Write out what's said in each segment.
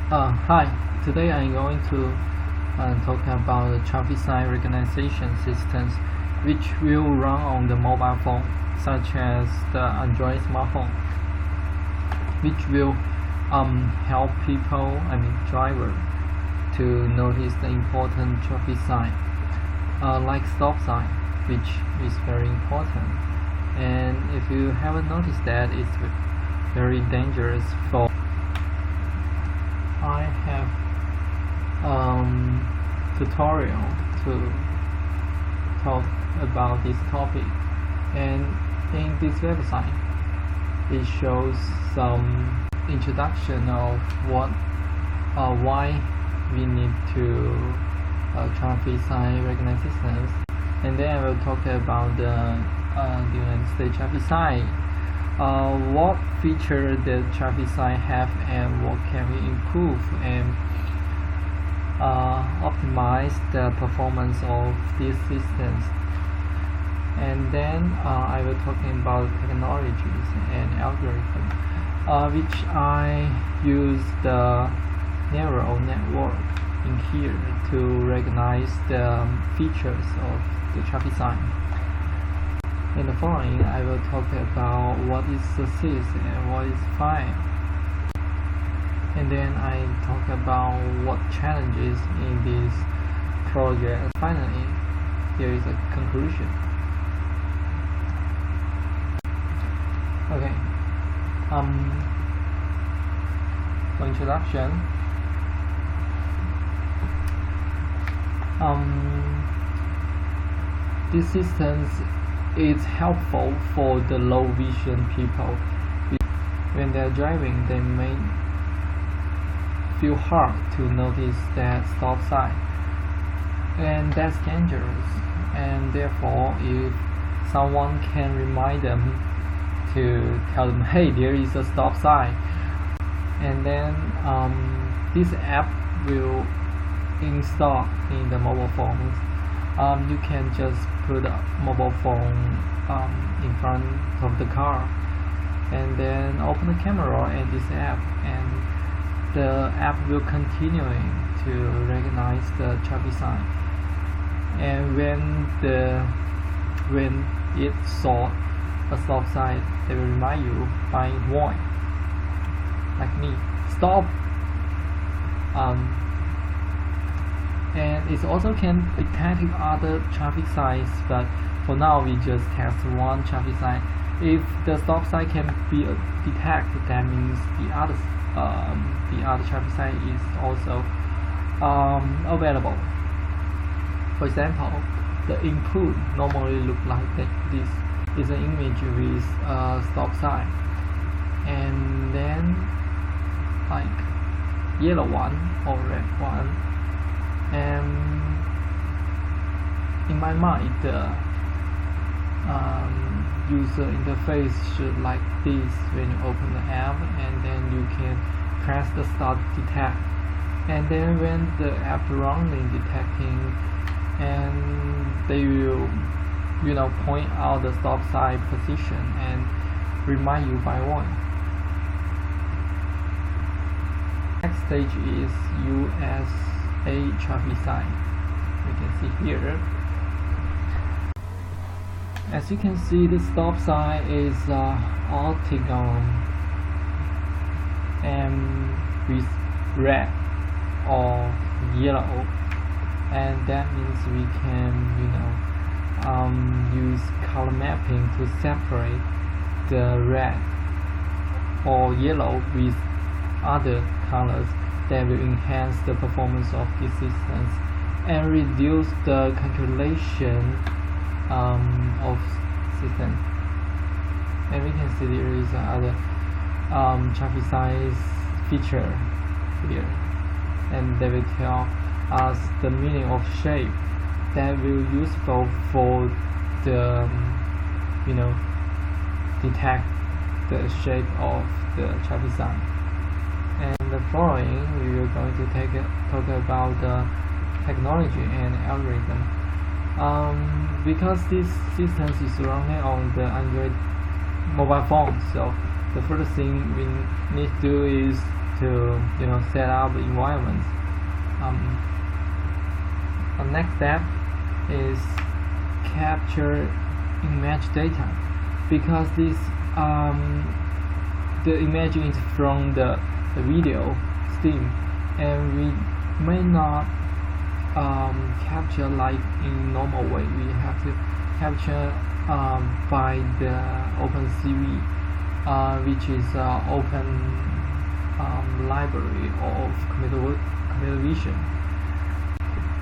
Hi, today I'm going to talk about the traffic sign recognition systems which will run on the mobile phone, such as the Android smartphone, which will help people, driver, to notice the important traffic sign, like stop sign, which is very important. And if you haven't noticed that, it's very dangerous for. I have tutorial to talk about this topic, and in this website it shows some introduction of why we need to traffic sign recognition systems, and then I will talk about the United States traffic sign, what feature the traffic sign have and what can we improve and optimize the performance of these systems. And then I will talking about technologies and algorithms, which I use the neural network in here to recognize the features of the traffic sign. In the following, I will talk about what is success and what is fine. And then I talk about what challenges in this project. Finally, here is a conclusion. Okay. For introduction. These systems is helpful for the low vision people. When they're driving, they may feel hard to notice that stop sign, and that's dangerous. And therefore, if someone can remind them to tell them, hey, there is a stop sign, and then this app will install in the mobile phones. You can just put a mobile phone in front of the car, and then open the camera and this app, and the app will continuing to recognize the traffic sign. And when it saw a stop sign, they will remind you by voice, like me, stop. And it also can detect other traffic signs, but for now we just test one traffic sign. If the stop sign can be detected, that means the other traffic sign is also available. For example, the input normally look like this is an image with a stop sign, and then like yellow one or red one. And in my mind, the user interface should like this when you open the app, and then you can press the start detect, and then when the app running detecting, and they will point out the stop sign position and remind you by voice. Next stage is USA traffic sign. We can see here. As you can see, the stop sign is octagon and with red or yellow, and that means we can use color mapping to separate the red or yellow with other colors that will enhance the performance of these systems and reduce the calculation of system. And we can see there is other traffic signs feature here, and they will tell us the meaning of shape that will useful for the detect the shape of the traffic sign. And the following, we are going to talk about the technology and algorithm. Because this system is running on the Android mobile phone, so the first thing we need to do is to set up the environments. The next step is capture image data, because this the image is from the video stream, and we may not capture like in normal way. We have to capture by the OpenCV, which is open library of computer vision.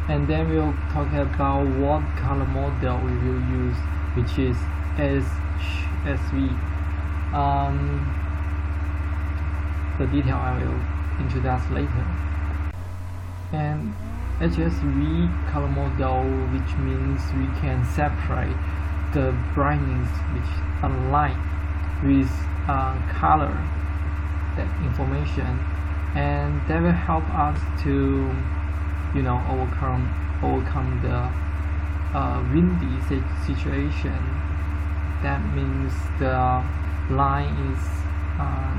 And then we'll talk about what color model we will use, which is HSV. The detail I will introduce later. And HSV color model, which means we can separate the brightness which align with color, that information, and that will help us to overcome the windy situation. That means the line is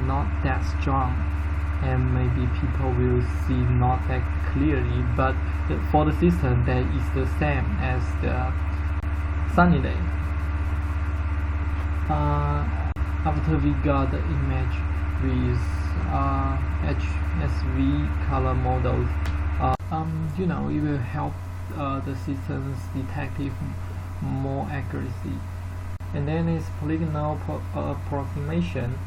not that strong, and maybe people will see not that clearly, but for the system that is the same as the sunny day. After we got the image with HSV color models, it will help the system's detective more accuracy. And then is polygonal approximation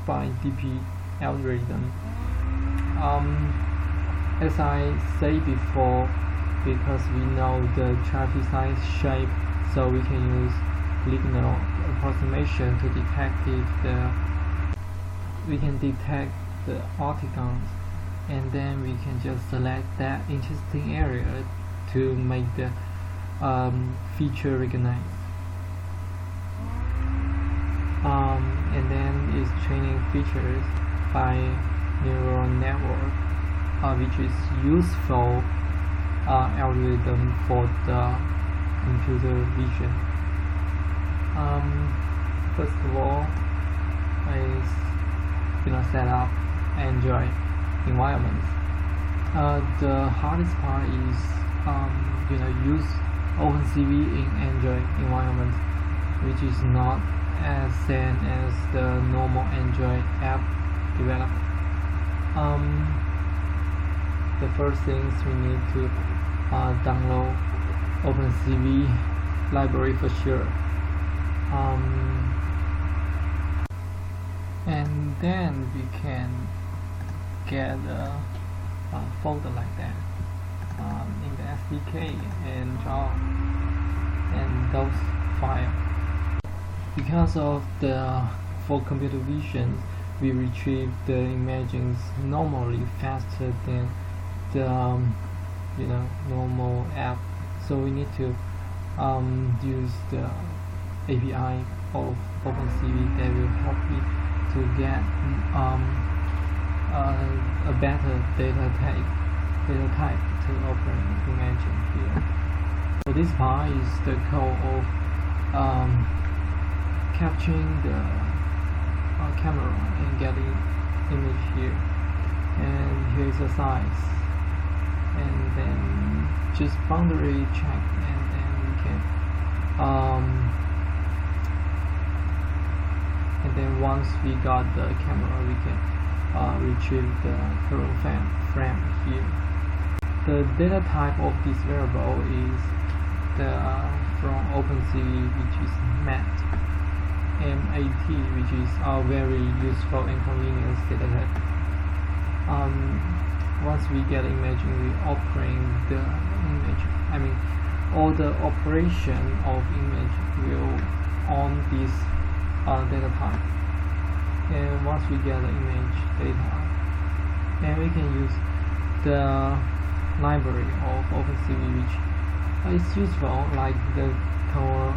by DP algorithm. As I said before, because we know the trapezoid shape, so we can use polygonal approximation to detect the orthogons, and then we can just select that interesting area to make the feature recognized. And then is training features by neural network, which is useful algorithm for the computer vision. First of all is set up Android environments. The hardest part is use OpenCV in Android environment, which is not as same as the normal Android app developer. The first things we need to download OpenCV library for sure. And then we can get a folder like that in the SDK and draw and those files. Because of for computer vision, we retrieve the images normally faster than the normal app, so we need to use the API of OpenCV that will help you to get a better data type to open image here. So this part is the code of capturing the camera and getting image here, and here's the size, and then just boundary check, and then we can and then once we got the camera, we can retrieve the current frame here. The data type of this variable is from OpenCV, which is MAT, which is a very useful and convenient data type. Once we get image, we operate the image. All the operation of image will on this data type. And once we get the image data, then we can use the library of OpenCV, which is useful, like the color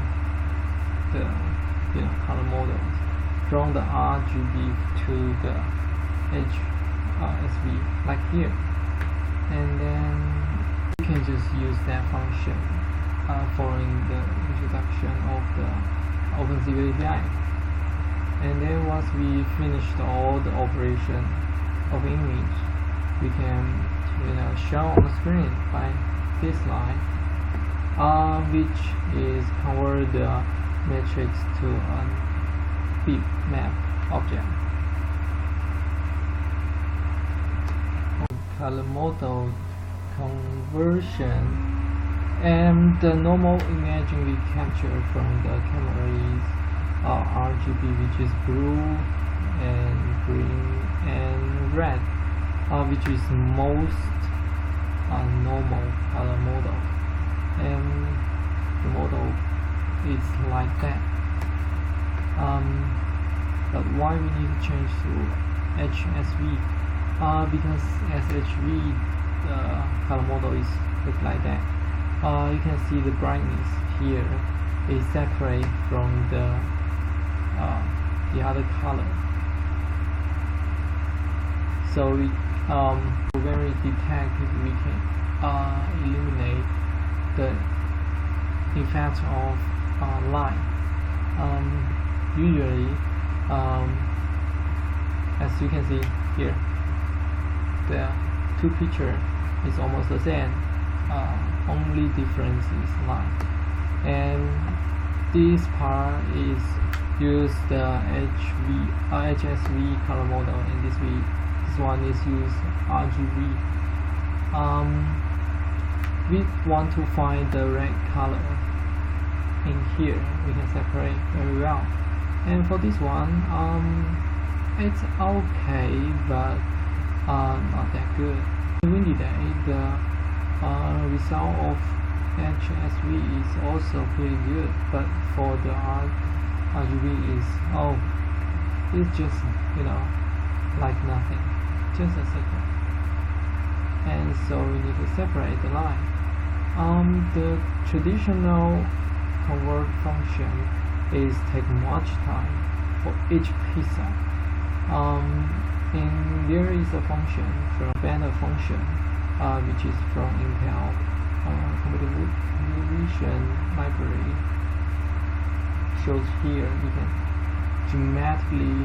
models, from the RGB to the HSV, like here. And then we can just use that function following the introduction of the OpenCV API. And then once we finished all the operation, of image we can show on the screen by this line, which is convert the matrix to a bitmap object. Color model conversion, and the normal imaging we capture from the camera is RGB, which is blue and green and red, which is most normal color model, and the model is like that. But why we need to change to HSV? Because SHV, the color model is look like that. You can see the brightness here is separate from the other color. So when we detect it, we can eliminate the effect of light. Usually, as you can see here, the two pictures is almost the same. Only difference is light, and this part is use the HSV color model, and this one is use RGB. We want to find the red color in here. We can separate very well, and for this one, it's okay, but not that good. Windy day, the result of HSV is also pretty good, but for the RGB it's just like nothing, just a second, and so we need to separate the line. The traditional convert function is take much time for each pixel. And there is a function from banner function, which is from Intel computer vision library. Shows here you can dramatically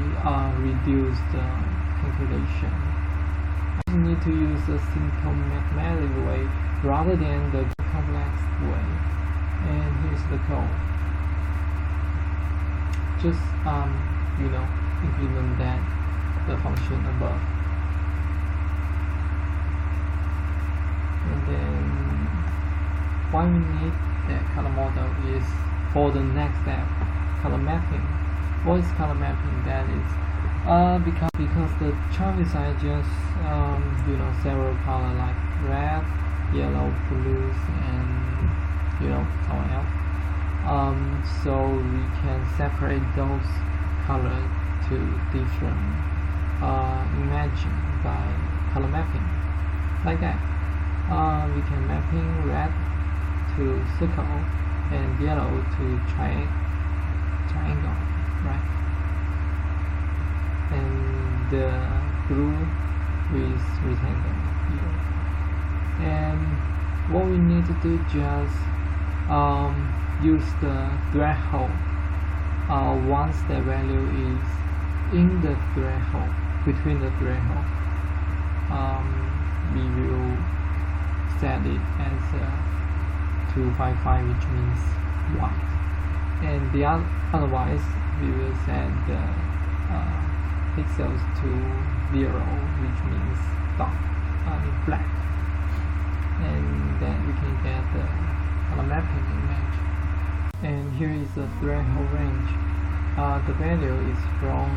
reduce the calculation. You need to use a simple mathematical way rather than the complex way. And here's the code. Just implement that the function above, and then why we need that color model is for the next step, color mapping. What is color mapping? That is because the chart is just several color like red, yellow, blues, and someone else. So we can separate those colors to different imaging by color mapping, like that. We can mapping red to circle and yellow to triangle, right? And the blue with rectangle here. And what we need to do just use the threshold. Once the value is in the threshold, between the threshold, we will set it as 255, which means white, and otherwise we will set the pixels to 0, which means dark, black, and then we can get the color mapping image. And here is the threshold range. The value is from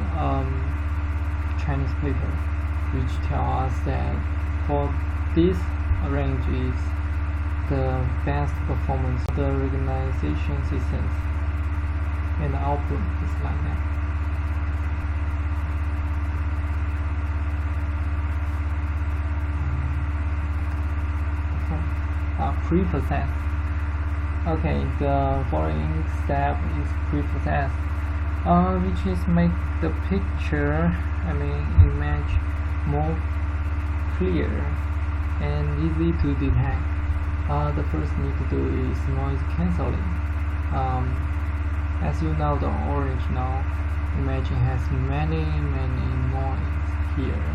Chinese paper, which tell us that for this range is the best performance of the recognition systems, and the output is like that. 3%. Okay, the following step is pre-process, which is make the picture, image more clear and easy to detect. The first need to do is noise cancelling. As you know, the original image has many noise here,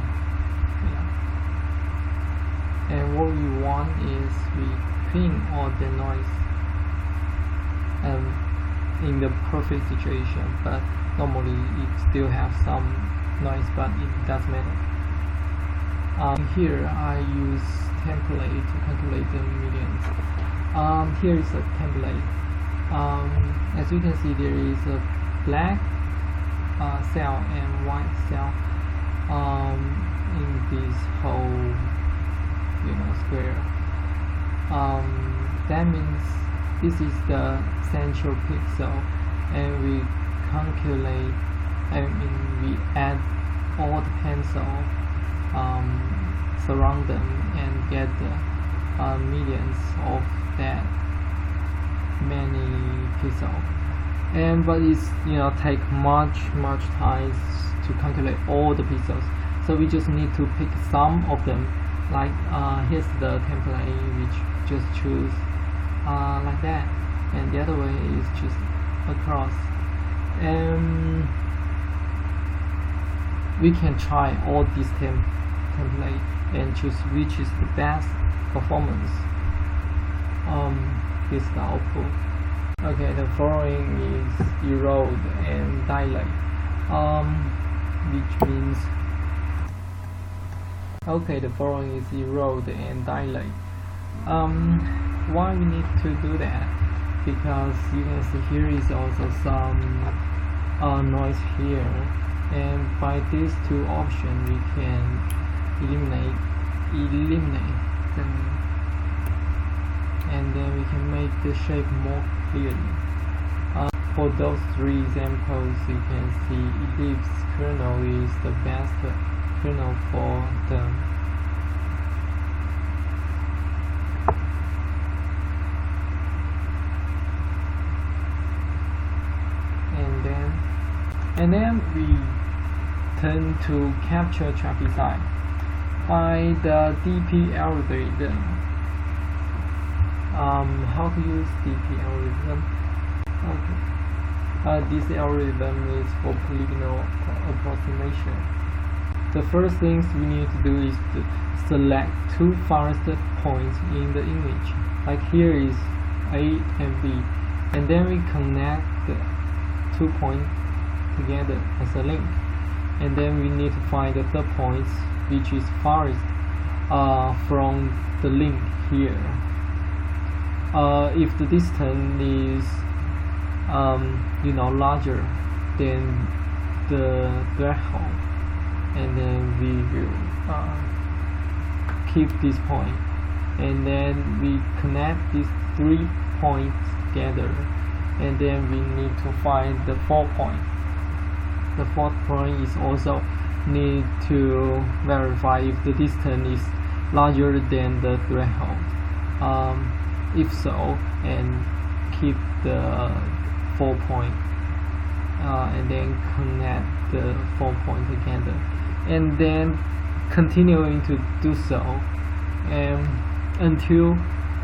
and what we want is we clean all the noise in the perfect situation, but normally it still have some noise, but it doesn't matter. Here I use template to calculate the medians. Here is a template. As you can see, there is a black cell and white cell in this whole square. That means this is the central pixel, and we calculate, we add all the pencil surround them and get the medians of that many pixels. But it's take much time to calculate all the pixels, so we just need to pick some of them. Like here's the template, which just choose like that, and the other way is just across. And we can try all these template and choose which is the best performance. This is the output. Okay, the following is erode and dilate, which means the following is erode and dilate. Why we need to do that? Because you can see here is also some noise here, and by these two options we can eliminate them, and then we can make the shape more clearly. For those three examples, you can see ellipse kernel is the best kernel for them. And then we turn to capture traffic sight by the DP algorithm. How to use DP algorithm? This algorithm is for polygonal approximation. The first things we need to do is to select two farthest points in the image. Like here is A and B, and then we connect the 2 points together as a link, and then we need to find the third point, which is farthest from the link here. If the distance is larger than the threshold, and then we will keep this point, and then we connect these 3 points together, and then we need to find the 4th point. The 4th point is also need to verify if the distance is larger than the threshold. If so, and keep the 4 point, and then connect the 4 point together, and then continuing to do so, and until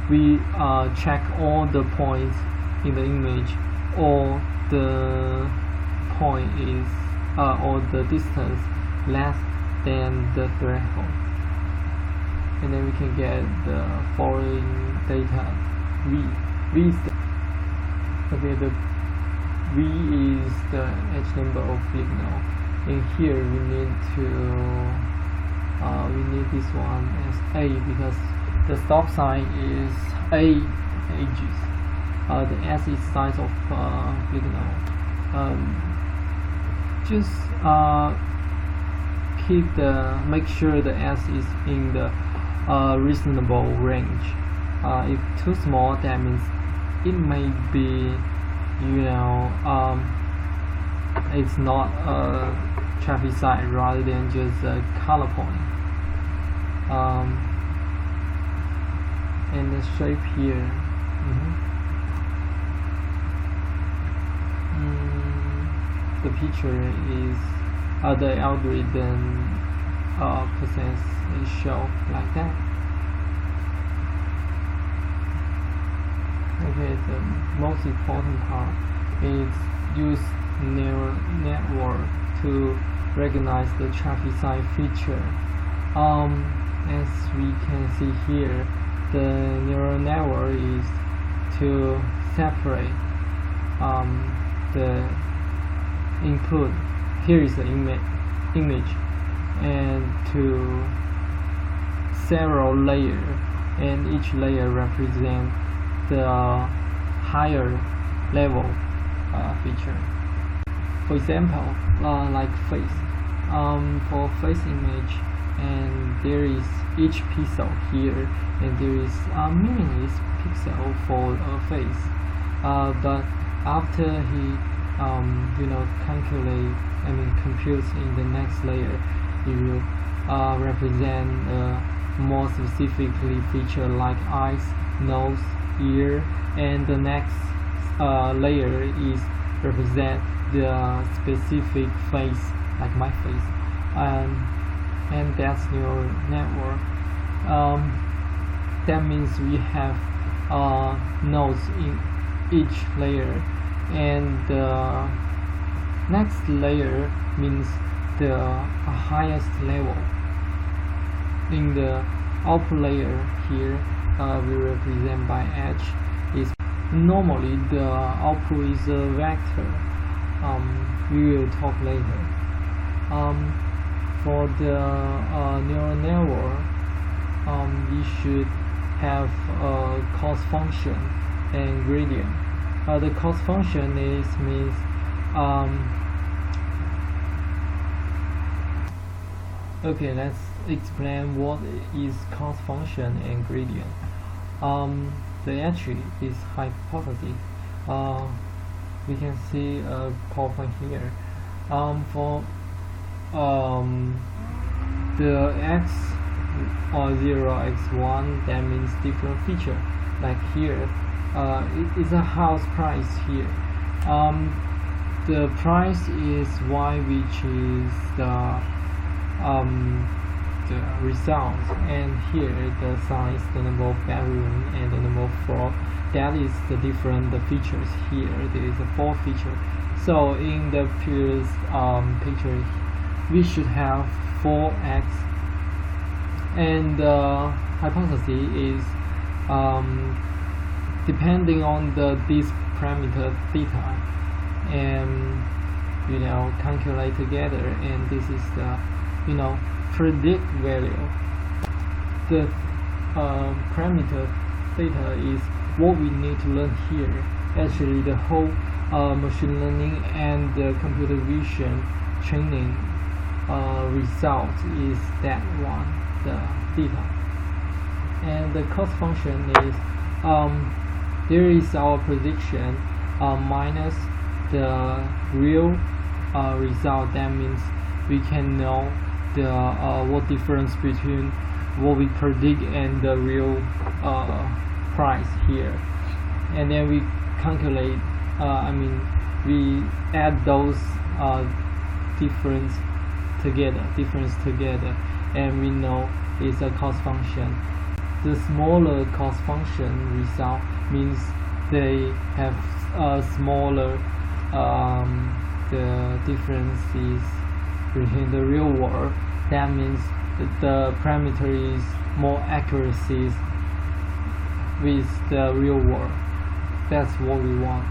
we check all the points in the image, or the point is or the distance less than the threshold, and then we can get the following data. V is the V is the edge number of polygonal, and here we need this one as A, because the stop sign is A edges. The S is size of polygonal. Just make sure the S is in the reasonable range. If too small, that means it may be it's not a traffic sign, rather than just a color point. And the shape here, the picture is the algorithm presents is show like that. Okay, the most important part is use neural network to recognize the traffic sign feature. as we can see here, the neural network is to separate the input. Here is the image, and to several layers, and each layer represents the higher level feature. For example, like face. For face image, and there is each pixel here, and there is a meaningless pixel for a face. But after he computes in the next layer, it will represent more specifically feature like eyes, nose, ear, and the next layer is represent the specific face, like my face, and that's neural network. That means we have nodes in each layer, and the next layer means the highest level. In the upper layer here, we represent by edge. Is normally the output is a vector. We will talk later. For the neural network, we should have a cost function and gradient. The cost function means okay, let's explain what is cost function and gradient. The entry is hypothesis. We can see a PowerPoint here. For the x or 0, x1, that means different feature. Like here, it is a house price here. The price is y, which is the result, and here the size, the number of bedroom, and the number of floor. That is the different features here. There is a 4 feature. So in the previous picture, we should have 4x, and the hypothesis is depending on this parameter theta, and calculate together, and this is the predict value. The parameter theta is what we need to learn here. Actually, the whole machine learning and the computer vision training result is that one, the theta. And the cost function is there is our prediction minus the real result. That means we can know the what difference between what we predict and the real price here, and then we calculate. We add those difference together, and we know it's a cost function. The smaller cost function result means they have a smaller the difference is between the real world. That means the parameter is more accuracy with the real world. That's what we want.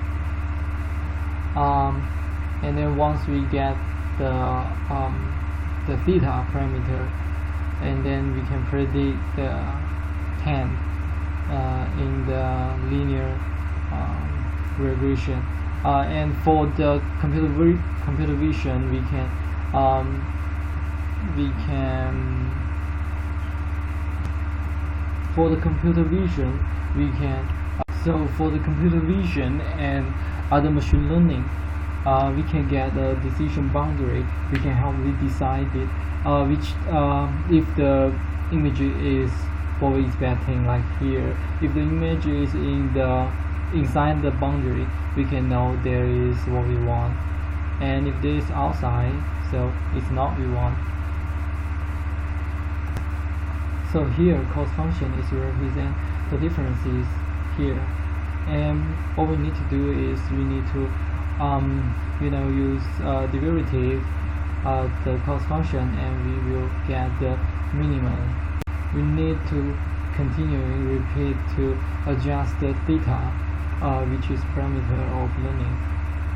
And then once we get the theta parameter, and then we can predict the tan in the linear regression. And for the computer vision, we can for the computer vision we can so for the computer vision and other machine learning, we can get a decision boundary. We can help we decide it which if the image is what we expecting, like here, if the image is inside the boundary, we can know there is what we want, and if there is outside, so it's not we want. So here cost function is represent the differences here, and what we need to do is we need to use derivative the cost function, and we will get the minimum we need to continually repeat to adjust the data, which is parameter of learning.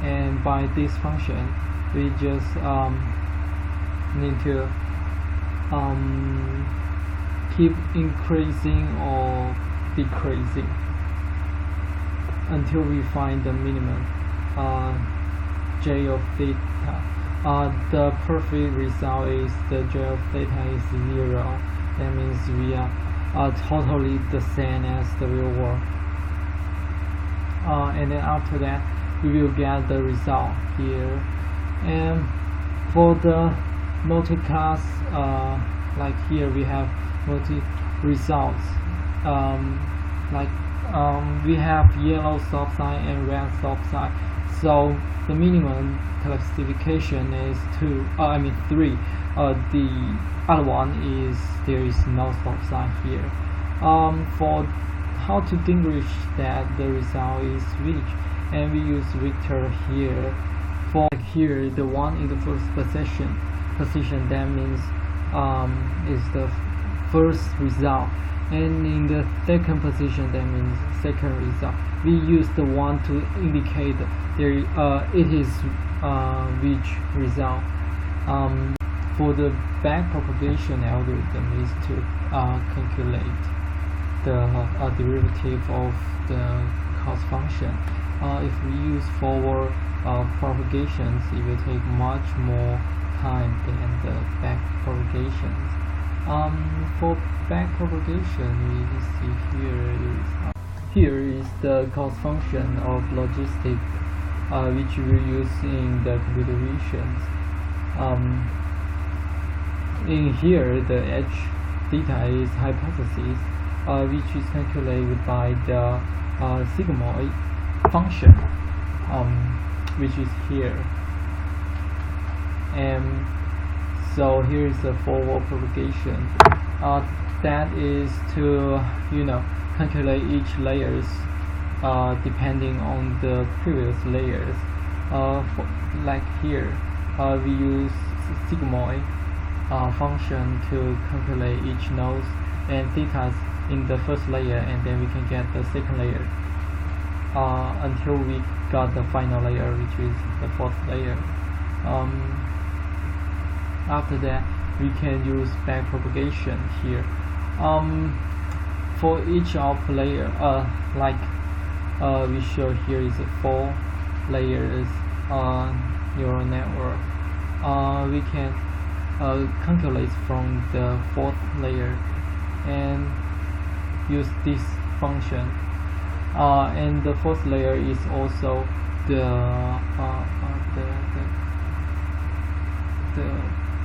And by this function, we just need to keep increasing or decreasing until we find the minimum j of theta. The perfect result is the j of theta is 0. That means we are totally the same as the real world. And then after that, we will get the result here. And for the multi-class, like here we have multi-results. We have yellow stop sign and red stop sign. So the minimum classification is 3. The other one is there is no stop sign here. For how to distinguish that the result is which, and we use vector here. For here, the one in the first position that means is the first result, and in the second position that means second result. We use the one to indicate there it is which result. For the backpropagation algorithm is to calculate the derivative of the cost function. If we use forward propagations, it will take much more time than the backpropagations. For backpropagation, we see here is the cost function of logistic, which we use in the computer visions. In here, the h theta is hypothesis, which is calculated by the sigmoid function, which is here. And so here is the forward propagation. That is to calculate each layers depending on the previous layers. Like here, we use sigmoid function to calculate each node and thetas in the first layer, and then we can get the second layer until we got the final layer, which is the fourth layer. After that, we can use backpropagation here. For each of layer, we show here is 4 layers neural network. We can calculate from the 4th layer and use this function. And the 4th layer is also the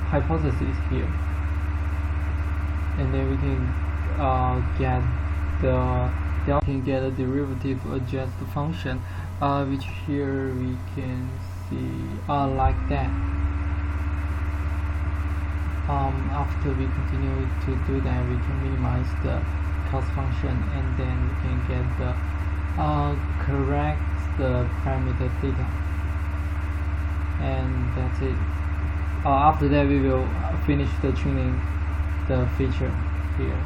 hypothesis here, and then we can get a derivative adjust function, which here we can see like that. After we continue to do that, we can minimize the cost function, and then we can get the correct the parameter theta, and that's it. After that, we will finish the training the feature here.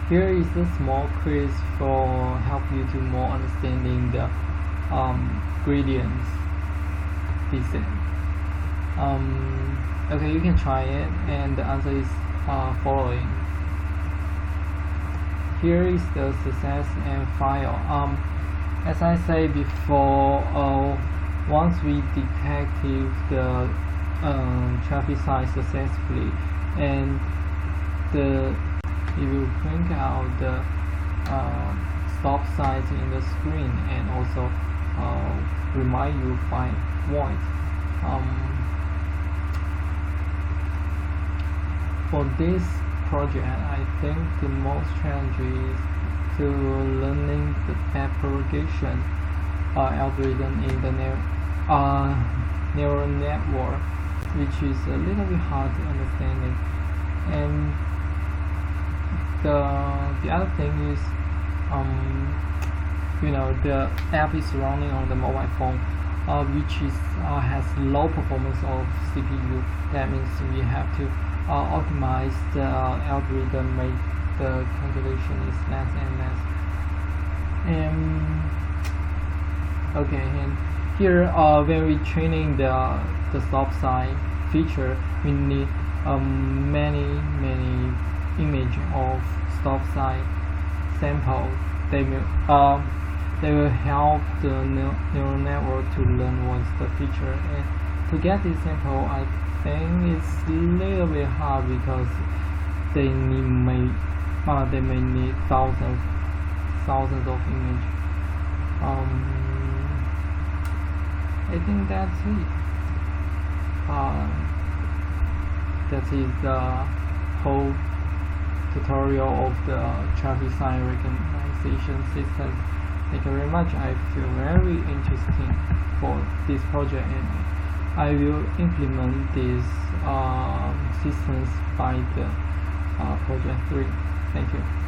Here is a small quiz for help you to more understanding the gradients descent. Okay, you can try it, and the answer is following. Here is the success and file. As I said before, once we detected the traffic size successfully, and it will print out the stop signs in the screen, and also remind you find void. For this project, I think the most challenging is to learning the backpropagation algorithm in the neural network, which is a little bit hard to understand. And the other thing is, the app is running on the mobile phone. which is has low performance of CPU. That means we have to optimize the algorithm, make the calculation is less and less. Okay, and here when we training the stop sign feature, we need many image of stop sign sample. They will help the neural network to learn what's the feature. And to get this sample, I think it's a little bit hard because they may need thousands of images. I think that's it. That is the whole tutorial of the traffic sign recognition system. Thank you very much. I feel very interesting for this project, and I will implement these systems by the project 3. Thank you.